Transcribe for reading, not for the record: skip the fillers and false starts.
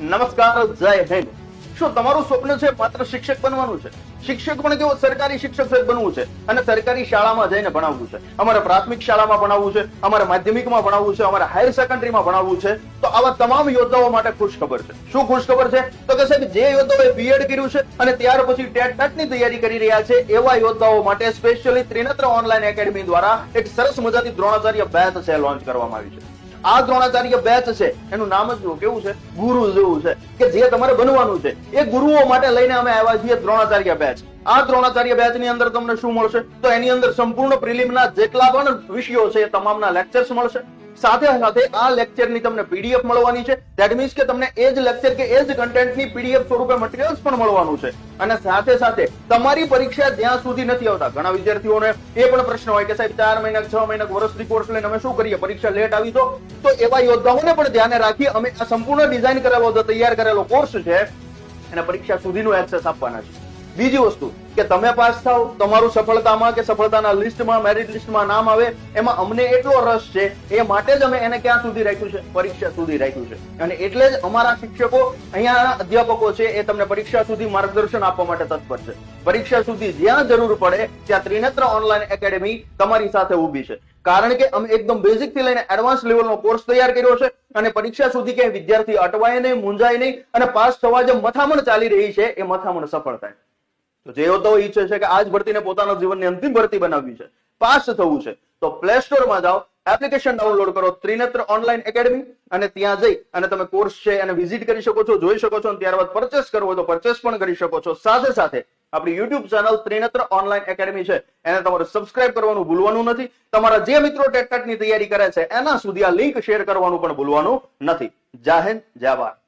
નમસ્કાર, જય હિન્દ. શું તમારું સ્વપ્ન છે માત્ર શિક્ષક બનવાનું છે? શિક્ષક પણ કેવો સરકારી શિક્ષક બનવું છે અને સરકારી શાળામાં જઈને ભણાવવું છે. અમારે પ્રાથમિક શાળામાં ભણાવવું છે, અમારે માધ્યમિકમાં ભણાવવું છે, અમારે હાયર સેકન્ડરીમાં ભણાવવું છે. તો આવા તમામ યોદ્ધાઓ માટે ખુશખબર છે. શું ખુશખબર છે? તો કે સાહેબ જે યોદ્ધાઓએ બીએડ કર્યું છે અને ત્યાર પછી ટેટ-ટાટની તૈયારી કરી રહ્યા છે એવા યોદ્ધાઓ માટે સ્પેશિયલી ત્રિનેત્ર ઓનલાઈન એકેડમી દ્વારા એક સરસ મજાની દ્રોણાચાર્ય બેચ છે લોન્ચ કરવામાં આવી છે. આ દ્રોણાચાર્ય બેચ છે એનું નામ જ કેવું છે? ગુરુ જેવું છે કે જે તમારે બનવાનું છે. એ ગુરુઓ માટે લઈને અમે આવ્યા છીએ દ્રોણાચાર્ય બેચ. આ દ્રોણાચાર્ય બેચ ની અંદર તમને શું મળશે? તો એની અંદર સંપૂર્ણ પ્રિલિમના જેટલા પણ વિષયો છે એ તમામના લેક્ચર્સ મળશે. સાથે સાથે આ લેક્ચર ની તમને પીડીએફ મળવાની છે. ધેટ મીન્સ કે તમને એ જ લેક્ચર કે એ જ કન્ટેન્ટની પીડીએફ સ્વરૂપે મટીરિયલ્સ પણ મળવાનું છે. અને સાથે સાથે તમારી પરીક્ષા જ્યાં સુધી નથી આવતા, ઘણા વિદ્યાર્થીઓને એ પણ પ્રશ્ન હોય કે સાહેબ 4 મહિના 6 મહિના વર્ષની કોર્સ લઈને અમે શું કરીએ, પરીક્ષા લેટ આવી તો એવા યોદ્ધાઓને પણ ધ્યાને રાખી અમે આ સંપૂર્ણ ડિઝાઇન કરેલો તૈયાર કરેલો કોર્સ છે એને પરીક્ષા સુધીનું એક્સેસ આપવાના છે. બીજી વસ્તુ કે તમે પાસ થાવ, તમારું સફળતામાં કે સફળતાના લિસ્ટમાં, મેરિટ લિસ્ટમાં નામ આવે, એમાં અમને એટલો રસ છે એ માટે જ અમે એને ક્યાં સુધી રાખ્યું છે? પરીક્ષા સુધી રાખ્યું છે. અને એટલે જ અમારા શિક્ષકો, અહીંયાના અધ્યાપકો છે એ તમને પરીક્ષા સુધી માર્ગદર્શન આપવા માટે તત્પર છે. પરીક્ષા સુધી જ્યાં જરૂર પડે ત્યાં ત્રિનેત્ર ઓનલાઈન એકેડમી તમારી સાથે ઊભી છે. કારણ કે અમે એકદમ બેઝિક થી લઈને એડવાન્સ લેવલનો કોર્સ તૈયાર કર્યો છે અને પરીક્ષા સુધી ક્યાંય વિદ્યાર્થી અટવાય નહીં, મૂંઝાય નહીં અને પાસ થવા જે મથામણ ચાલી રહી છે એ મથામણ સફળ થાય. તો જે યોદ્ધાઓ ઈચ્છે છે કે આજ ભરતીને પોતાના જીવનની અંતિમ ભરતી બનાવવી છે, પાસ થવું છે, તો પ્લે સ્ટોરમાં જાઓ, એપ્લિકેશન ડાઉનલોડ કરો ત્રિનેત્ર ઓનલાઈન એકેડમી અને ત્યાં જઈ અને તમે કોર્સ છે એને વિઝિટ કરી શકો છો, જોઈ શકો છો અને ત્યારબાદ પરચેસ કરવો હોય તો પરચેસ પણ કરી શકો છો. સાથે સાથે આપણી YouTube channel Trinetra online academy છે એને તમારે સબસ્ક્રાઇબ કરવાનું ભૂલવાનું નથી. તમારા જે મિત્રો ટેટ-ટાટની તૈયારી કરે છે એના સુધી આ લિંક શેર કરવાનું પણ ભૂલવાનું નથી. જય હિન્દ, જય ભારત.